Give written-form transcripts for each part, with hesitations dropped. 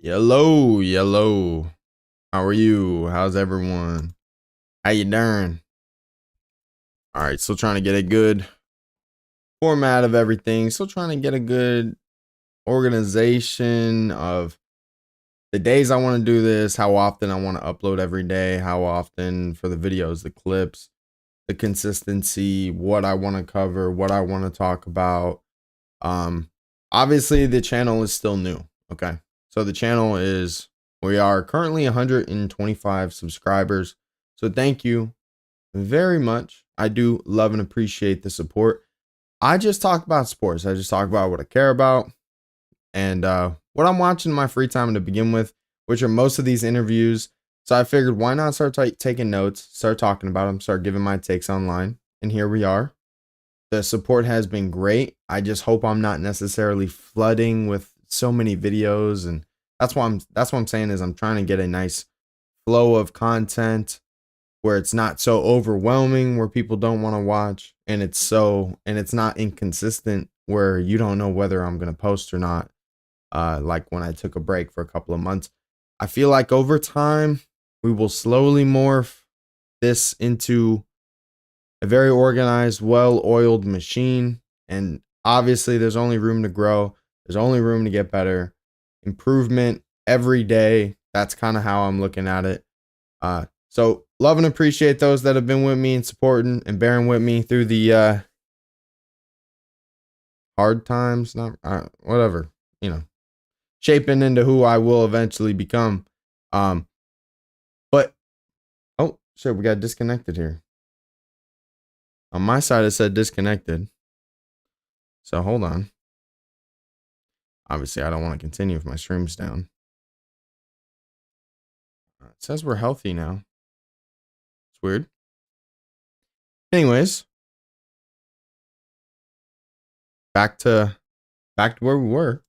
Yellow, yellow. How are you? How's everyone? How you doing? All right, still trying to get a good format of everything. Still trying to get a good organization of the days I want to do this, how often I want to upload every day, how often for the videos, the clips, the consistency, what I want to cover, what I want to talk about. Um, Obviously the channel is still new. Okay. So the channel we are currently 125 subscribers. So thank you very much. I do love and appreciate the support. I just talk about sports. I just talk about what I care about and what I'm watching in my free time to begin with, which are most of these interviews. So I figured why not start taking notes, start talking about them, start giving my takes online. And here we are. The support has been great. I just hope I'm not necessarily flooding with so many videos, and that's what I'm saying is I'm trying to get a nice flow of content where it's not so overwhelming where people don't want to watch, and it's not inconsistent where you don't know whether I'm going to post or not. Like when I took a break for a couple of months. I feel like over time we will slowly morph this into a very organized, well-oiled machine. And obviously there's only room to grow. There's only room to get better. Improvement every day. That's kind of how I'm looking at it. So love and appreciate those that have been with me and supporting and bearing with me through the hard times, not whatever, shaping into who I will eventually become. But oh shit, we got disconnected here. On my side, it said disconnected. So hold on. Obviously, I don't want to continue if my stream's down. It says we're healthy now. It's weird. Anyways, back to where we were.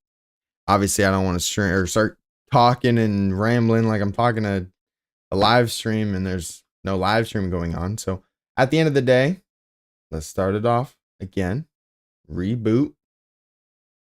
Obviously, I don't want to stream or start talking and rambling like I'm talking to a live stream and there's no live stream going on. So at the end of the day, let's start it off again. Reboot.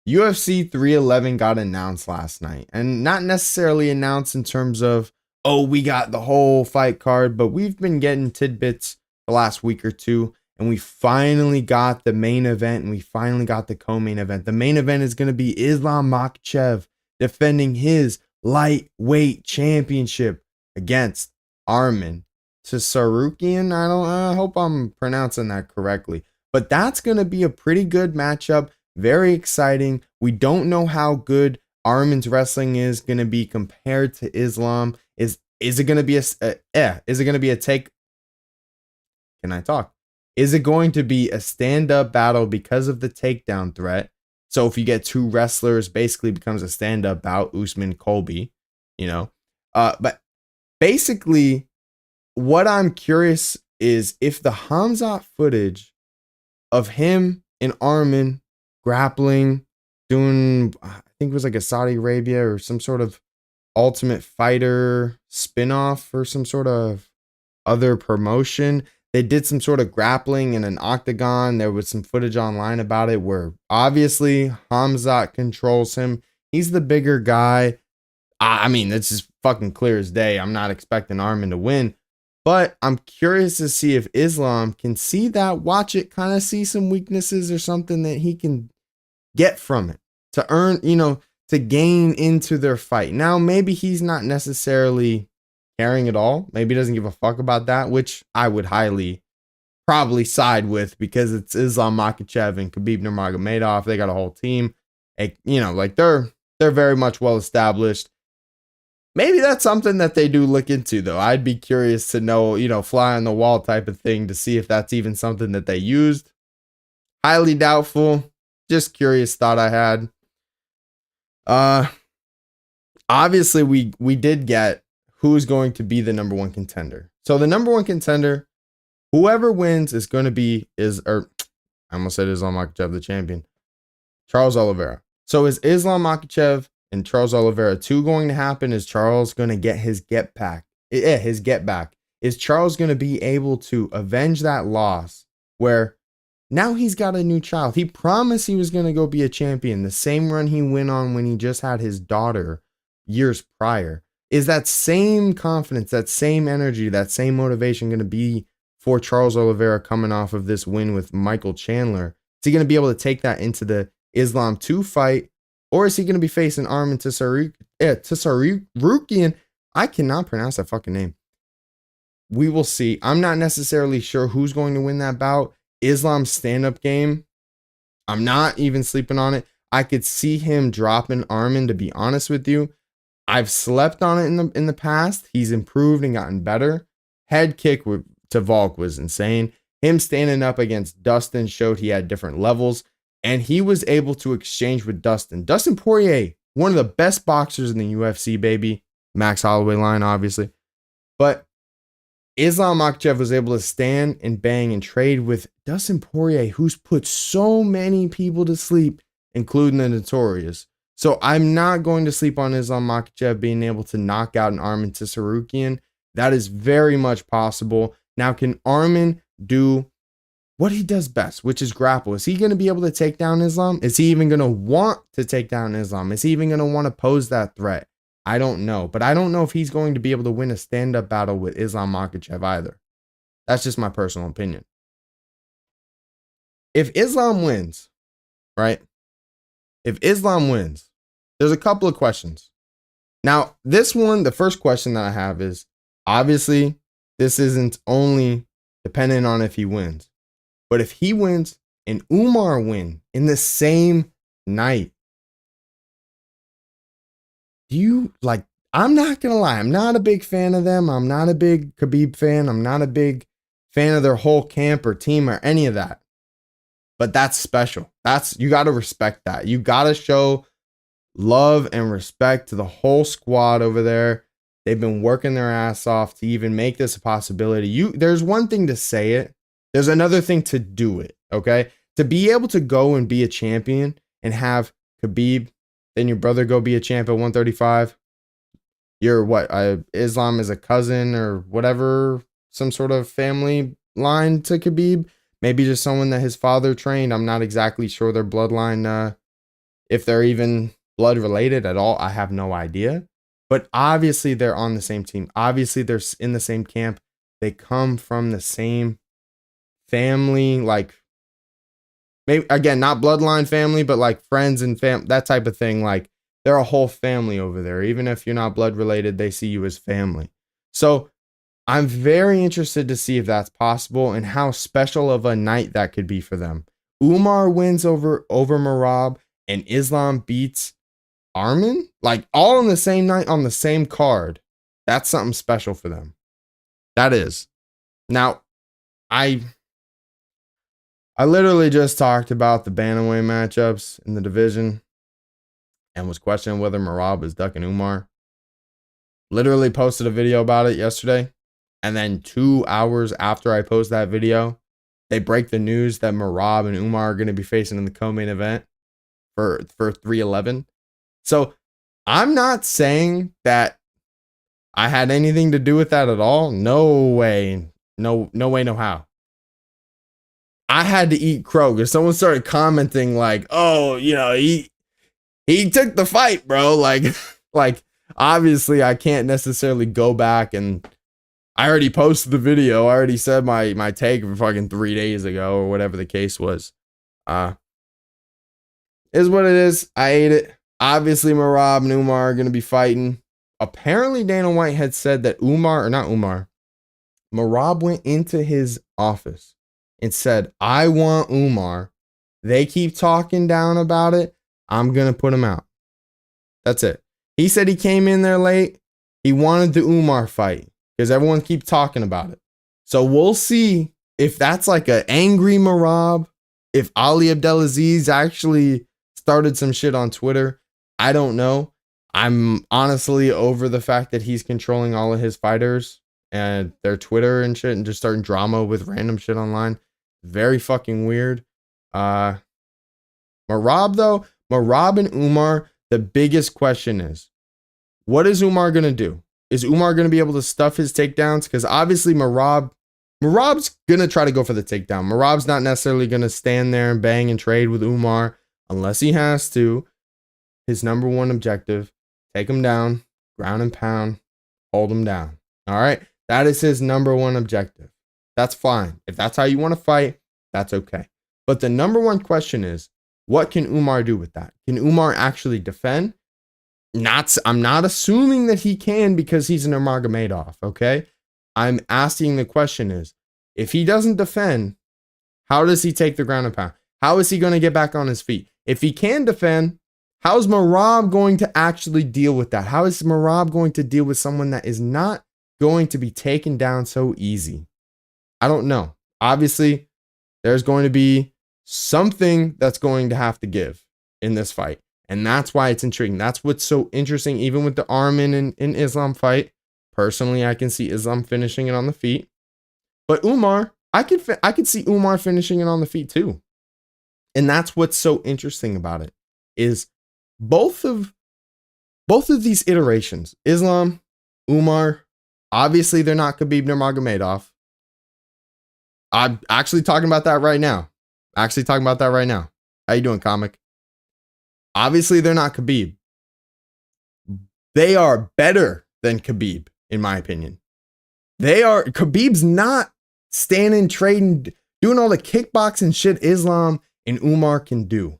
UFC 311 got announced last night, and not necessarily announced in terms of, oh, we got the whole fight card, but we've been getting tidbits the last week or two, and we finally got the main event, and we finally got the co-main event. The main event is going to be Islam Makhachev defending his lightweight championship against Arman Tsaroukian. I hope I'm pronouncing that correctly, but that's going to be a pretty good matchup. Very exciting. We don't know how good Arman's wrestling is going to be compared to Islam. Is it going to be is it going to be a take? Can I talk? Is it going to be a stand-up battle because of the takedown threat? So if you get two wrestlers, basically becomes a stand-up bout, Usman Colby, but basically what I'm curious is if the Hamzat footage of him and Arman grappling, doing, I think it was like a Saudi Arabia or some sort of Ultimate Fighter spinoff or some sort of other promotion. They did some sort of grappling in an octagon. There was some footage online about it where obviously Hamzat controls him. He's the bigger guy. I mean, it's just fucking clear as day. I'm not expecting Arman to win, but I'm curious to see if Islam can see that, watch it, kind of see some weaknesses or something that he can get from it to earn, to gain into their fight. Now, maybe he's not necessarily caring at all. Maybe he doesn't give a fuck about that, which I would highly probably side with because it's Islam Makhachev and Khabib Nurmagomedov. They got a whole team. Like they're very much well established. Maybe that's something that they do look into, though. I'd be curious to know, fly on the wall type of thing to see if that's even something that they used. Highly doubtful. Just curious thought I had. Obviously we did get who's going to be the number one contender. So the number one contender, whoever wins is going to be I almost said Islam Makhachev, the champion, Charles Oliveira. So is Islam Makhachev and Charles Oliveira 2 going to happen? Is Charles going to get his get back? His get back. Is Charles going to be able to avenge that loss where now he's got a new child? He promised he was going to go be a champion. The same run he went on when he just had his daughter years prior. Is that same confidence, that same energy, that same motivation going to be for Charles Oliveira coming off of this win with Michael Chandler? Is he going to be able to take that into the Islam 2 fight? Or is he going to be facing Arman Tsarukyan? I cannot pronounce that fucking name. We will see. I'm not necessarily sure who's going to win that bout. Islam's stand-up game, I'm not even sleeping on it. I could see him dropping Arman, to be honest with you. I've slept on it in the past. He's improved and gotten better. Head kick to Volk was insane. Him standing up against Dustin showed he had different levels, and he was able to exchange with Dustin. Dustin Poirier, one of the best boxers in the UFC, baby. Max Holloway line, obviously. But Islam Makhachev was able to stand and bang and trade with Dustin Poirier, who's put so many people to sleep, including the Notorious. So I'm not going to sleep on Islam Makhachev being able to knock out an Arman Tsarukyan. That is very much possible. Now, can Arman do what he does best, which is grapple? Is he going to be able to take down Islam? Is he even going to want to take down Islam? Is he even going to want to pose that threat? I don't know. But I don't know if he's going to be able to win a stand-up battle with Islam Makhachev either. That's just my personal opinion. If Islam wins, right? If Islam wins, there's a couple of questions. Now, this one, the first question that I have is, obviously, this isn't only dependent on if he wins. But if he wins and Umar win in the same night, I'm not going to lie. I'm not a big fan of them. I'm not a big Khabib fan. I'm not a big fan of their whole camp or team or any of that. But that's special. You got to respect that. You got to show love and respect to the whole squad over there. They've been working their ass off to even make this a possibility. There's one thing to say it. There's another thing to do it, okay? To be able to go and be a champion and have Khabib, then your brother go be a champ at 135. You're what? Islam is a cousin or whatever, some sort of family line to Khabib. Maybe just someone that his father trained. I'm not exactly sure their bloodline, if they're even blood related at all. I have no idea. But obviously they're on the same team. Obviously they're in the same camp. They come from the same family, like maybe again, not bloodline family, but like friends and that type of thing. Like they're a whole family over there. Even if you're not blood related, they see you as family. So I'm very interested to see if that's possible and how special of a night that could be for them. Umar wins over Merab and Islam beats Arman, like all on the same night on the same card. That's something special for them. That is. Now, I literally just talked about the bantamweight matchups in the division and was questioning whether Merab is ducking Umar. Literally posted a video about it yesterday. And then 2 hours after I post that video, they break the news that Merab and Umar are going to be facing in the co-main event for 311. So I'm not saying that I had anything to do with that at all. No way. No way, no how. I had to eat crow because someone started commenting like, oh, he took the fight, bro. Like obviously I can't necessarily go back and I already posted the video. I already said my take for fucking 3 days ago or whatever the case was. Is what it is. I ate it. Obviously Merab and Umar are going to be fighting. Apparently Dana White had said that Merab went into his office and said, I want Umar. They keep talking down about it. I'm going to put him out. That's it. He said he came in there late. He wanted the Umar fight because everyone keeps talking about it. So we'll see if that's like an angry Merab, if Ali Abdelaziz actually started some shit on Twitter. I don't know. I'm honestly over the fact that he's controlling all of his fighters and their Twitter and shit and just starting drama with random shit online. Very fucking weird. Merab and Umar, the biggest question is, what is Umar going to do? Is Umar going to be able to stuff his takedowns? Because obviously Merab's going to try to go for the takedown. Merab's not necessarily going to stand there and bang and trade with Umar unless he has to. His number one objective, take him down, ground and pound, hold him down. All right. That is his number one objective. That's fine. If that's how you want to fight, that's okay. But the number one question is, what can Umar do with that? Can Umar actually defend? I'm not assuming that he can because he's an Nurmagomedov, okay? I'm asking the question is, if he doesn't defend, how does he take the ground and pound? How is he going to get back on his feet? If he can defend, how is Merab going to actually deal with that? How is Merab going to deal with someone that is not going to be taken down so easy? I don't know. Obviously, there's going to be something that's going to have to give in this fight. And that's why it's intriguing. That's what's so interesting, even with the Arman and Islam fight. Personally, I can see Islam finishing it on the feet. But Umar, I could see Umar finishing it on the feet too. And that's what's so interesting about it, is both of these iterations, Islam, Umar, obviously they're not Khabib Nurmagomedov. I'm actually talking about that right now. How you doing, comic? Obviously, they're not Khabib. They are better than Khabib, in my opinion. Khabib's not standing, trading, doing all the kickboxing shit Islam and Umar can do.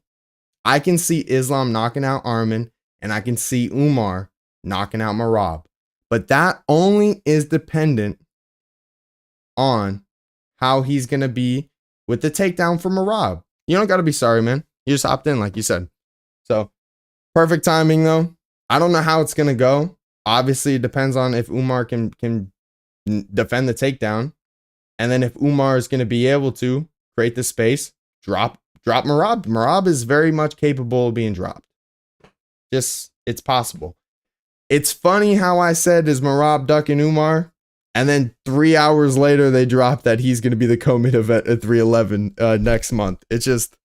I can see Islam knocking out Arman, and I can see Umar knocking out Merab. But that only is dependent on how he's going to be with the takedown from Merab. You don't got to be sorry, man. You just hopped in, like you said. So, perfect timing, though. I don't know how it's going to go. Obviously, it depends on if Umar can defend the takedown. And then if Umar is going to be able to create the space, drop Merab. Merab is very much capable of being dropped. It's possible. It's funny how I said, is Merab ducking Umar? And then 3 hours later, they dropped that he's going to be the co-main event at 311 next month. It just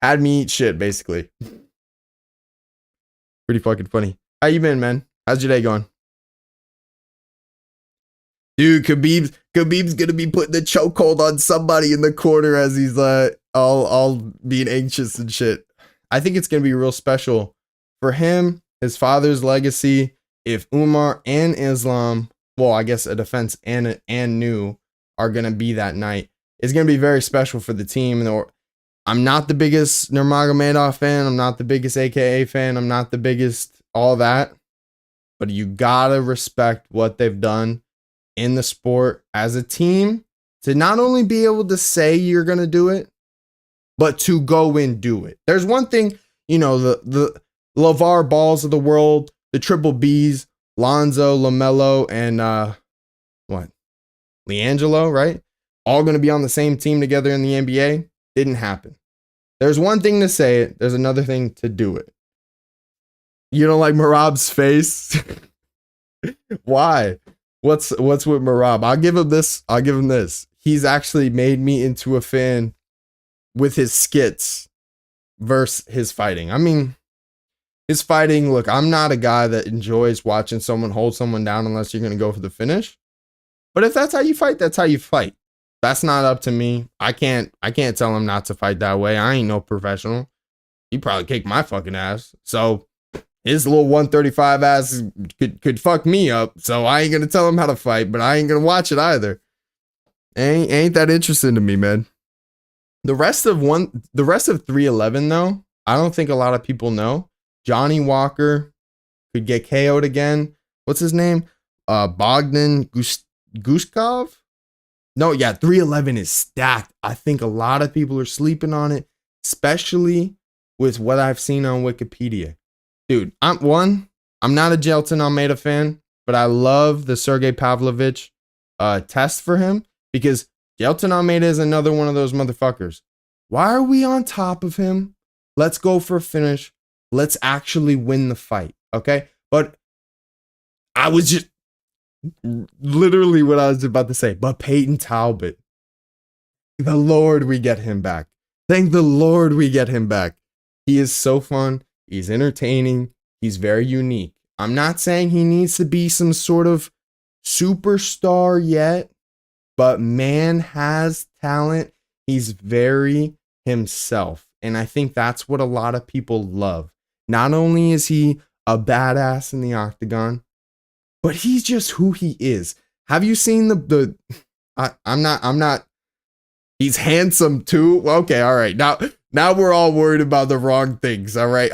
had me eat shit, basically. Pretty fucking funny. How you been, man? How's your day going? Dude, Khabib's gonna be putting the chokehold on somebody in the corner as he's all being anxious and shit. I think it's gonna be real special for him, his father's legacy. If Umar and Islam, well, I guess a defense and new are gonna be that night, it's gonna be very special for the team. I'm not the biggest Nurmagomedov fan. I'm not the biggest AKA fan. I'm not the biggest all that. But you gotta respect what they've done in the sport as a team, to not only be able to say you're gonna do it, but to go and do it. There's one thing, the LeVar Balls of the world, the Triple Bs, Lonzo, LaMelo, and LiAngelo, right? All gonna be on the same team together in the NBA. Didn't happen. There's one thing to say it. There's another thing to do it. You don't like Merab's face? Why? What's with Merab? I'll give him this. He's actually made me into a fan with his skits versus his fighting. I mean, his fighting, look, I'm not a guy that enjoys watching someone hold someone down unless you're going to go for the finish. But if that's how you fight, that's how you fight. That's not up to me. I can't tell him not to fight that way. I ain't no professional. He probably kicked my fucking ass. So his little 135 ass could fuck me up. So I ain't gonna tell him how to fight, but I ain't gonna watch it either. Ain't that interesting to me, man. The rest of 311 though, I don't think a lot of people know. Johnny Walker could get KO'd again. What's his name? Bogdan Guskov? No, yeah, 311 is stacked. I think a lot of people are sleeping on it, especially with what I've seen on Wikipedia. Dude, I'm not a Jailton Almeida fan, but I love the Sergey Pavlovich test for him, because Jailton Almeida is another one of those motherfuckers. Why are we on top of him? Let's go for a finish. Let's actually win the fight, okay? But I was just literally what I was about to say. But Peyton Talbot, the Lord, we get him back. Thank the Lord we get him back. He is so fun. He's entertaining. He's very unique. I'm not saying he needs to be some sort of superstar yet, but man has talent. He's very himself. And I think that's what a lot of people love. Not only is he a badass in the octagon, but he's just who he is. Have you seen I'm not, he's handsome too. Okay. All right. Now we're all worried about the wrong things. All right.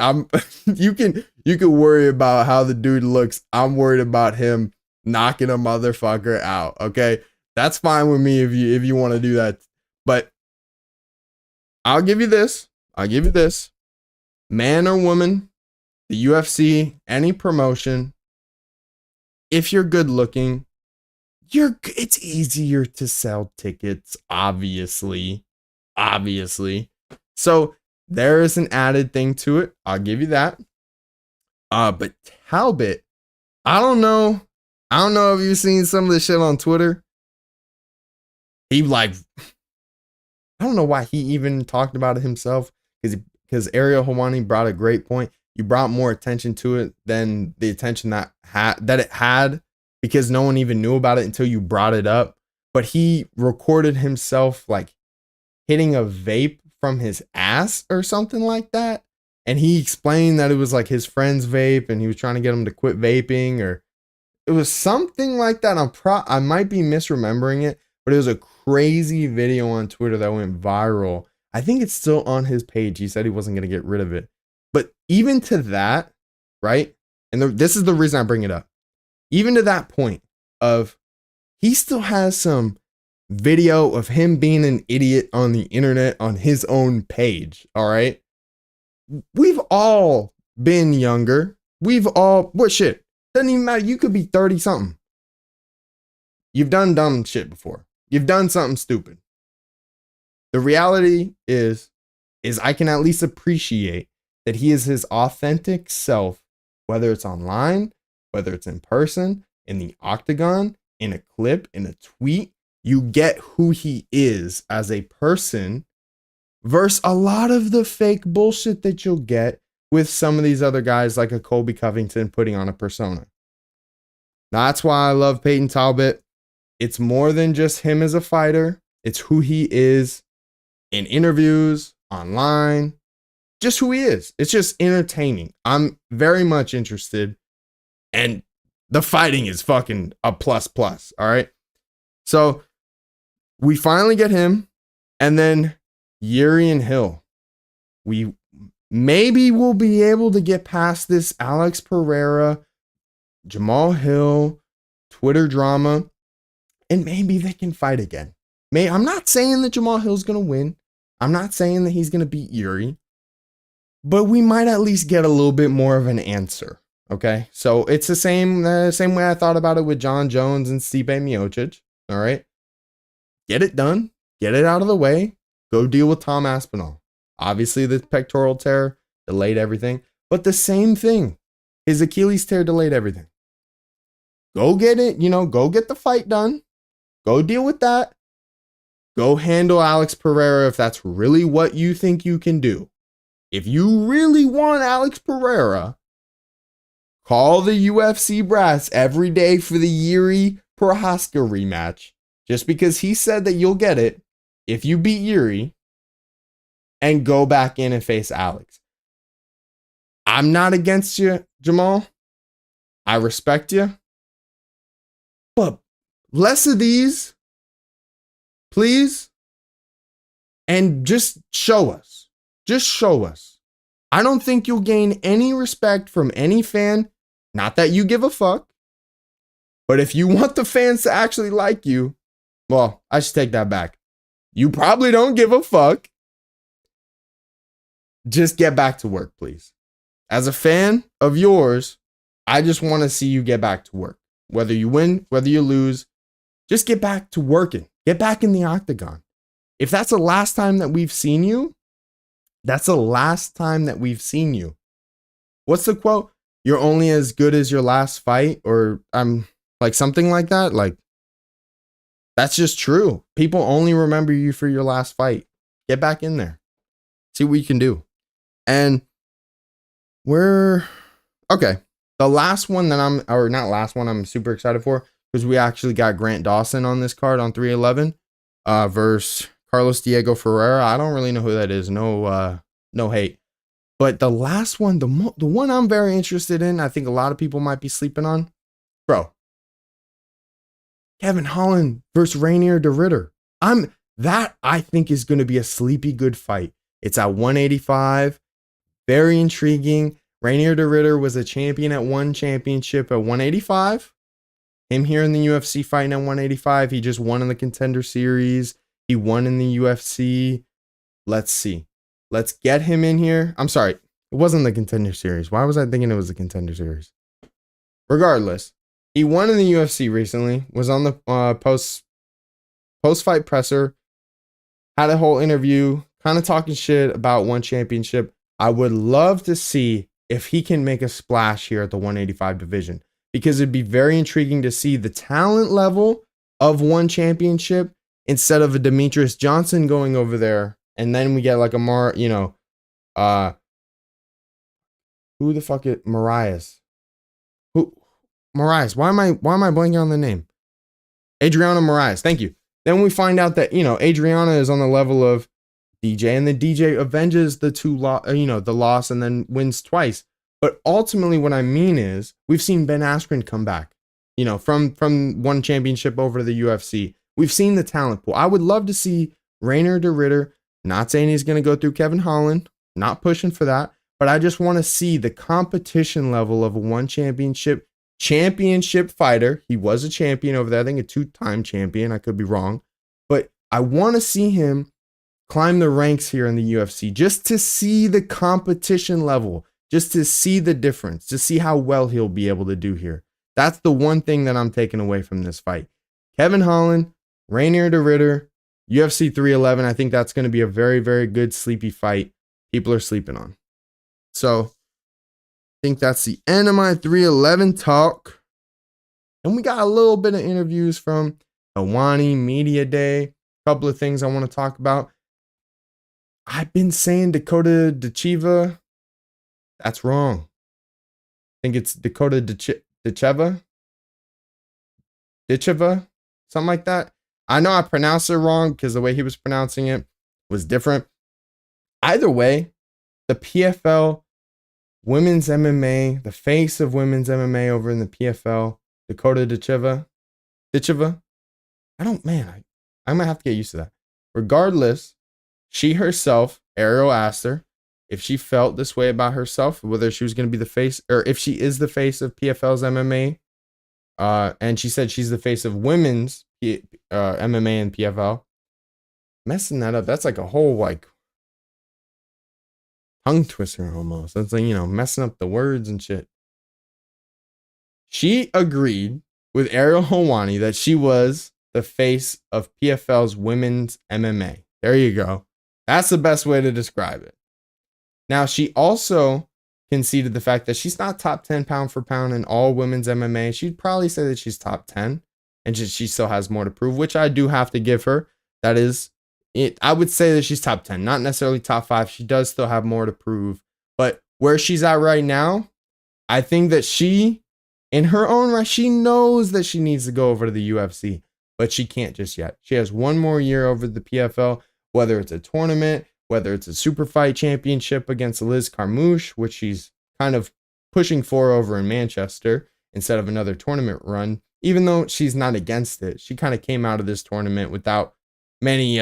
You can worry about how the dude looks. I'm worried about him knocking a motherfucker out. Okay. That's fine with me if you want to do that. But I'll give you this. Man or woman, the UFC, any promotion, if you're good looking, it's easier to sell tickets, obviously. So there is an added thing to it. I'll give you that. But Talbot, I don't know if you've seen some of the shit on Twitter. I don't know why he even talked about it himself, because Ariel Helwani brought a great point. You brought more attention to it than the attention that it had, because no one even knew about it until you brought it up. But he recorded himself like hitting a vape from his ass or something like that. And he explained that it was like his friend's vape and he was trying to get him to quit vaping, or it was something like that. I might be misremembering it, but it was a crazy video on Twitter that went viral. I think it's still on his page. He said he wasn't going to get rid of it. But even to that, right? And this is the reason I bring it up. Even to that point of, he still has some video of him being an idiot on the internet on his own page. All right. We've all been younger. What shit? Doesn't even matter. You could be 30 something. You've done dumb shit before. You've done something stupid. The reality is I can at least appreciate that he is his authentic self, whether it's online, whether it's in person, in the octagon, in a clip, in a tweet. You get who he is as a person versus a lot of the fake bullshit that you'll get with some of these other guys like a Colby Covington putting on a persona. That's why I love Peyton Talbot. It's more than just him as a fighter. It's who he is in interviews, online, just who he is. It's just entertaining. I'm very much interested. And the fighting is fucking a plus. All right. So we finally get him. And then Yuri and Hill. We maybe will be able to get past this Alex Pereira, Jamal Hill, Twitter drama. And maybe they can fight again. I'm not saying that Jamal Hill's going to win. I'm not saying that he's going to beat Yuri. But we might at least get a little bit more of an answer. Okay? So it's the same way I thought about it with John Jones and Stipe Miocic. All right? Get it done. Get it out of the way. Go deal with Tom Aspinall. Obviously, the pectoral tear delayed everything. But the same thing. His Achilles tear delayed everything. Go get it. Go get the fight done. Go deal with that. Go handle Alex Pereira if that's really what you think you can do. If you really want Alex Pereira, call the UFC brass every day for the Yuri Prohaska rematch. Just because he said that you'll get it if you beat Yuri, and go back in and face Alex. I'm not against you, Jamal. I respect you. But less of these, please. And just show us. I don't think you'll gain any respect from any fan. Not that you give a fuck. But if you want the fans to actually like you, well, I should take that back. You probably don't give a fuck. Just get back to work, please. As a fan of yours, I just want to see you get back to work. Whether you win, whether you lose, just get back to working. Get back in the octagon. If that's the last time that we've seen you, that's the last time that we've seen you. What's the quote? You're only as good as your last fight, or like something like that. Like, that's just true. People only remember you for your last fight. Get back in there. See what you can do. And okay. The last one that I'm super excited for, because we actually got Grant Dawson on this card on 311 versus Carlos Diego Ferreira. I don't really know who that is. No hate. But the last one, the one I'm very interested in, I think a lot of people might be sleeping on, bro. Kevin Holland versus Rainier de Ritter. I think is going to be a sleepy good fight. It's at 185. Very intriguing. Rainier de Ritter was a champion at one championship at 185. Him here in the UFC fighting at 185. He just won in the Contender Series. He won in the UFC. Let's see. Let's get him in here. I'm sorry. It wasn't the Contender Series. Why was I thinking it was the Contender Series? Regardless, he won in the UFC recently. Was on the post-fight presser. Had a whole interview. Kind of talking shit about one championship. I would love to see if he can make a splash here at the 185 division. Because it'd be very intriguing to see the talent level of one championship instead of a Demetrius Johnson going over there. And then we get like a who the fuck is Marias? Marias? Why am I blanking on the name? Adriana Marias. Thank you. Then we find out that, Adriana is on the level of DJ, and the DJ avenges the the loss and then wins twice. But ultimately, what I mean is, we've seen Ben Askren come back, from one championship over to the UFC. We've seen the talent pool. I would love to see Rainier de Ritter. Not saying he's going to go through Kevin Holland. Not pushing for that. But I just want to see the competition level of a one championship fighter. He was a champion over there. I think a 2-time champion. I could be wrong. But I want to see him climb the ranks here in the UFC just to see the competition level. Just to see the difference, to see how well he'll be able to do here. That's the one thing that I'm taking away from this fight. Kevin Holland, Rainier de Ritter, UFC 311. I think that's going to be a very, very good sleepy fight people are sleeping on. So I think that's the end of my 311 talk. And we got a little bit of interviews from Helwani Media Day. A couple of things I want to talk about. I've been saying Dakota Dicheva. That's wrong. I think it's Dakota Dicheva, something like that. I know I pronounced it wrong because the way he was pronouncing it was different. Either way, the PFL women's MMA, the face of women's MMA over in the PFL, Dakota Dicheva. I might have to get used to that. Regardless, she herself, Ariel asked her if she felt this way about herself, whether she was going to be the face, or if she is the face of PFL's MMA. And she said she's the face of women's MMA and PFL. Messing that up, that's like a whole tongue twister almost. That's messing up the words and shit. She agreed with Ariel Helwani that she was the face of PFL's women's MMA. There you go. That's the best way to describe it. Now, she also conceded the fact that she's not top 10 pound for pound in all women's MMA. She'd probably say that she's top 10 and she still has more to prove, which I do have to give her. That is it. I would say that she's top 10, not necessarily top 5. She does still have more to prove. But where she's at right now, I think that she, in her own right, she knows that she needs to go over to the UFC, but she can't just yet. She has one more year over the PFL, whether it's a tournament, whether it's a super fight championship against Liz Carmouche, which she's kind of pushing for over in Manchester instead of another tournament run, even though she's not against it. She kind of came out of this tournament without many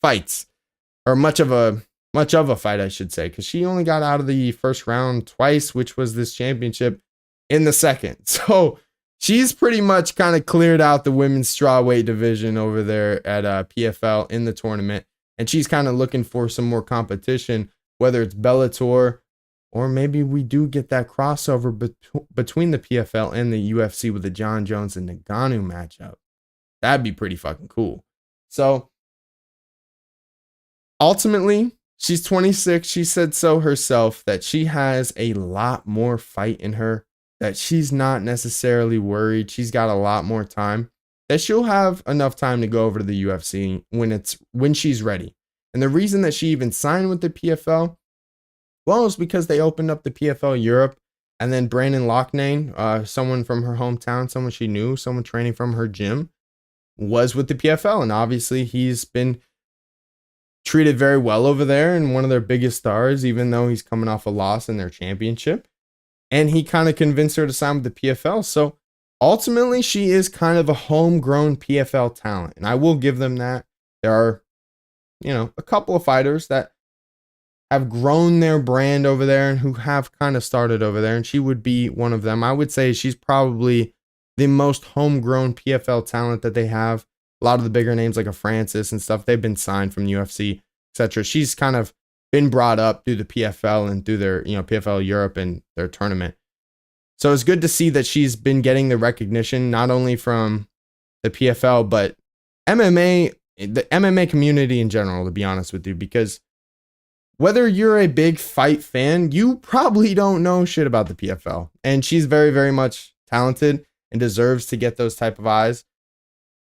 fights, or much of a fight, I should say, because she only got out of the first round twice, which was this championship, in the second. So she's pretty much kind of cleared out the women's strawweight division over there at PFL in the tournament. And she's kind of looking for some more competition, whether it's Bellator, or maybe we do get that crossover between the PFL and the UFC with the John Jones and Ngannou matchup. That'd be pretty fucking cool. So ultimately, she's 26. She said so herself, that she has a lot more fight in her, that she's not necessarily worried. She's got a lot more time, that she'll have enough time to go over to the UFC when she's ready. And the reason that she even signed with the PFL, well, it's because they opened up the PFL Europe, and then Brandon Loughnane, someone from her hometown, someone she knew, someone training from her gym, was with the PFL. And obviously he's been treated very well over there and one of their biggest stars, even though he's coming off a loss in their championship. And he kind of convinced her to sign with the PFL. So ultimately, she is kind of a homegrown PFL talent. And I will give them that. There are, a couple of fighters that have grown their brand over there and who have kind of started over there. And she would be one of them. I would say she's probably the most homegrown PFL talent that they have. A lot of the bigger names like a Francis and stuff, they've been signed from UFC, etc. She's kind of been brought up through the PFL and through their, PFL Europe and their tournament. So it's good to see that she's been getting the recognition, not only from the PFL, but MMA, the MMA community in general, to be honest with you, because whether you're a big fight fan, you probably don't know shit about the PFL. And she's very, very much talented and deserves to get those type of eyes.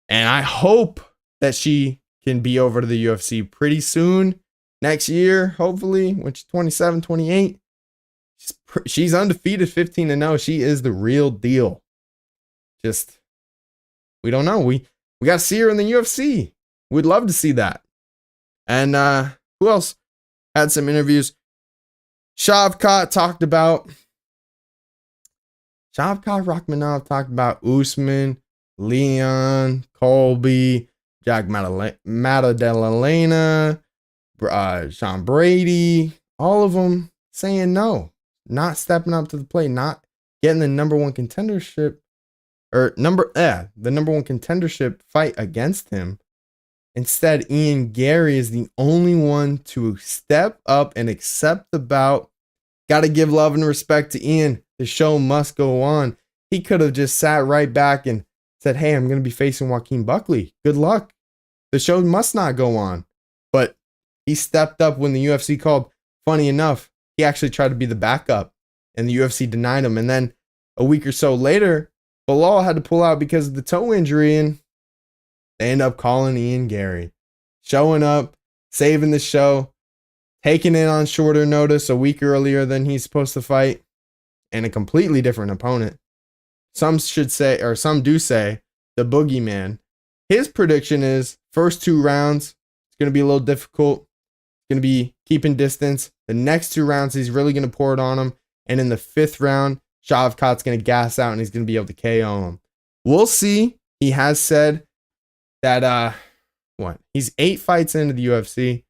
And I hope that she can be over to the UFC pretty soon. Next year, hopefully, when she's 27, 28. She's undefeated, 15-0. She is the real deal. Just, we don't know. We got to see her in the UFC. We'd love to see that. And who else had some interviews? Shavkat Rakhmonov talked about Usman, Leon, Colby, Jack Maddalena, Sean Brady, all of them saying no, not stepping up to the plate, not getting the number one contendership the number one contendership fight against him. Instead, Ian Gary is the only one to step up and accept the bout. Got to give love and respect to Ian. The show must go on. He could have just sat right back and said, hey, I'm going to be facing Joaquin Buckley. Good luck. The show must not go on. But he stepped up when the UFC called. Funny enough, he actually tried to be the backup, and the UFC denied him. And then a week or so later, Bilal had to pull out because of the toe injury, and they end up calling Ian Gary. Showing up, saving the show, taking it on shorter notice a week earlier than he's supposed to fight, and a completely different opponent. Some do say, the boogeyman. His prediction is first 2 rounds, it's going to be a little difficult. It's going to be keeping distance. The next 2 rounds, he's really going to pour it on him. And in the 5th round, Shavkat's going to gas out and he's going to be able to KO him. We'll see. He has said that, he's 8 fights into the UFC.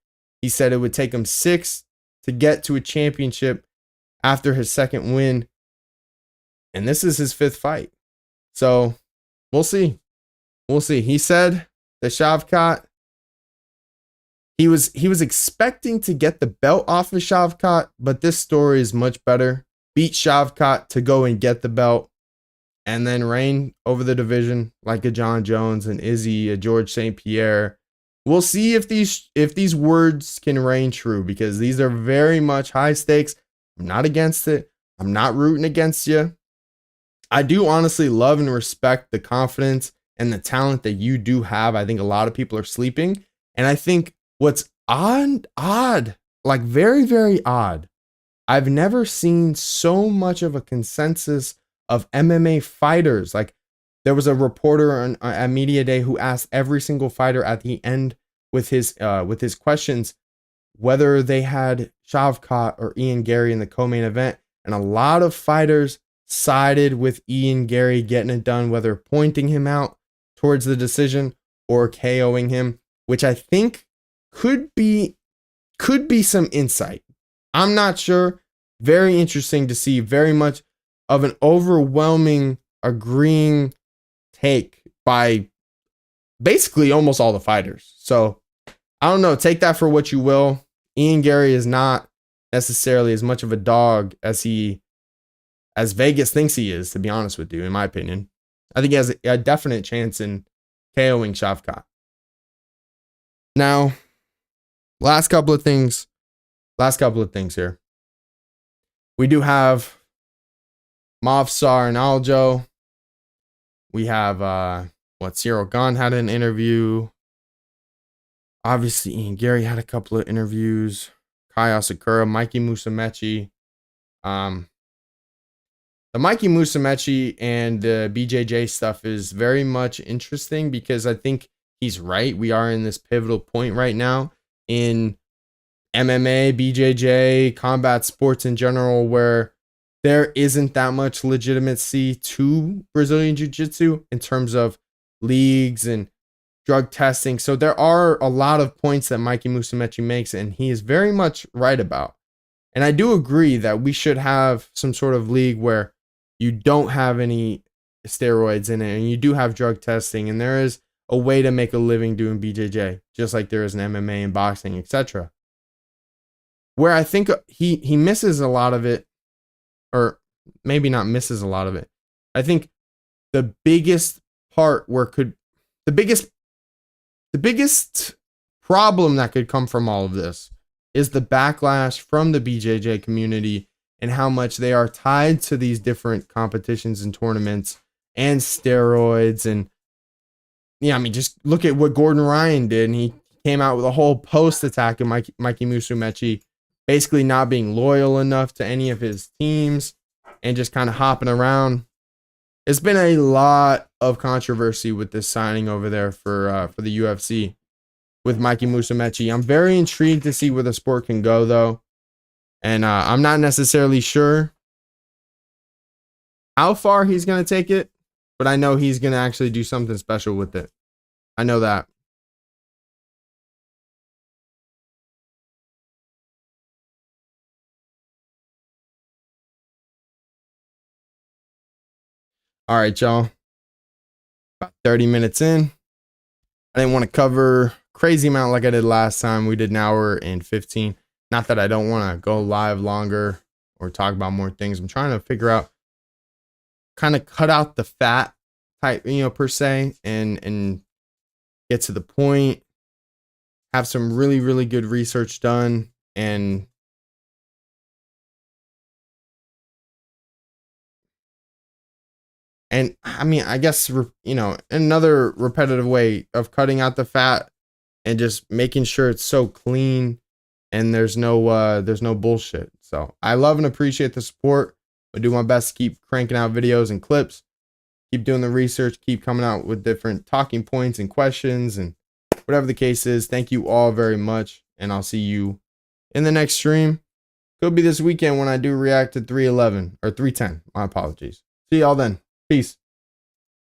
He said it would take him 6 to get to a championship after his 2nd win. And this is his 5th fight. So we'll see. We'll see. He said that Shavkat, he was expecting to get the belt off of Shavkat, but this story is much better. Beat Shavkat to go and get the belt and then reign over the division like a John Jones and Izzy, a George St. Pierre. We'll see if these words can reign true, because these are very much high stakes. I'm not against it. I'm not rooting against you. I do honestly love and respect the confidence and the talent that you do have. I think a lot of people are sleeping. And I think what's odd, like very, very odd, I've never seen so much of a consensus of MMA fighters. Like, there was a reporter at Media Day who asked every single fighter at the end with his questions whether they had Shavkat or Ian Gary in the co-main event. And a lot of fighters sided with Ian Gary getting it done, whether pointing him out towards the decision or KOing him, which I think could be some insight. I'm not sure. Very interesting to see. Very much of an overwhelming agreeing take by basically almost all the fighters. So I don't know. Take that for what you will. Ian Gary is not necessarily as much of a dog as Vegas thinks he is, to be honest with you, in my opinion. I think he has a definite chance in KOing Shavkat. Now, last couple of things here. We do have Movsar and Aljo. We have Cyril Gahn had an interview. Obviously, Ian Gary had a couple of interviews. Kaya Sakura, Mikey Musumeci. The Mikey Musumeci and the BJJ stuff is very much interesting because I think he's right. We are in this pivotal point right now. in MMA, BJJ, combat sports in general, where there isn't that much legitimacy to Brazilian Jiu-Jitsu in terms of leagues and drug testing. So there are a lot of points that Mikey Musumeci makes, and he is very much right about. And I do agree that we should have some sort of league where you don't have any steroids in it and you do have drug testing, and there is a way to make a living doing BJJ, just like there is in MMA and boxing, etc. Where I think he misses a lot of it, or maybe not misses a lot of it. I think the biggest part where the biggest problem that could come from all of this is the backlash from the BJJ community and how much they are tied to these different competitions and tournaments and steroids. And yeah, I mean, just look at what Gordon Ryan did. And he came out with a whole post attacking Mikey Musumeci, basically not being loyal enough to any of his teams and just kind of hopping around. It's been a lot of controversy with this signing over there for the UFC with Mikey Musumeci. I'm very intrigued to see where the sport can go, though. And I'm not necessarily sure how far he's going to take it, but I know he's going to actually do something special with it. I know that. All right, y'all. About 30 minutes in. I didn't want to cover crazy amount like I did last time. We did an hour and 15. Not that I don't want to go live longer or talk about more things. I'm trying to figure out, kind of cut out the fat type, per se, and get to the point. Have some really, really good research done, and I mean, I guess, another repetitive way of cutting out the fat and just making sure it's so clean and there's no bullshit. So I love and appreciate the support. I do my best to keep cranking out videos and clips, keep doing the research, keep coming out with different talking points and questions, and whatever the case is. Thank you all very much, and I'll see you in the next stream. Could be this weekend when I do react to 311 or 310. My apologies. See y'all then. Peace.